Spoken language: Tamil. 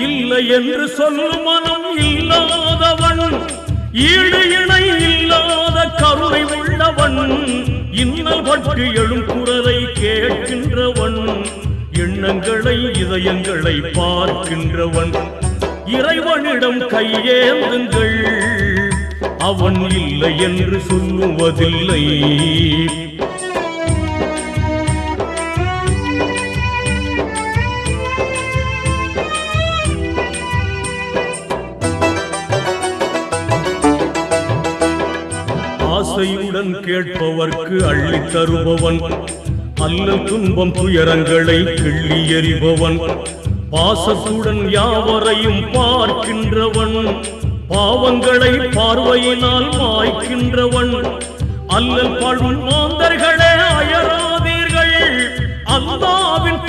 இல்லை என்று சொல்லும் மனம் இல்லாதவன், ஈடு இணை இல்லாத கருணை உள்ளவன், இன்னல் பட்டு எழும் குரலை கேட்கின்றவன், எண்ணங்களை இதயங்களை பார்க்கின்றவன், இறைவனிடம் கையேந்துங்கள், அவன் இல்லை என்று சொல்லுவதில்லை. ஆசையுடன் கேட்பவர்க்கு அள்ளி தருபவன், அல்லல் துன்பம் துயரங்களை கிள்ளி எறிபவன், பாசத்துடன் யாவரையும் பார்க்கின்றவன், பாவங்களை பார்வையினால் மாய்க்கின்றவன், அல்லல் பழும் மாந்தர்களே அயராதீர்கள், அல்லாஹ்வின்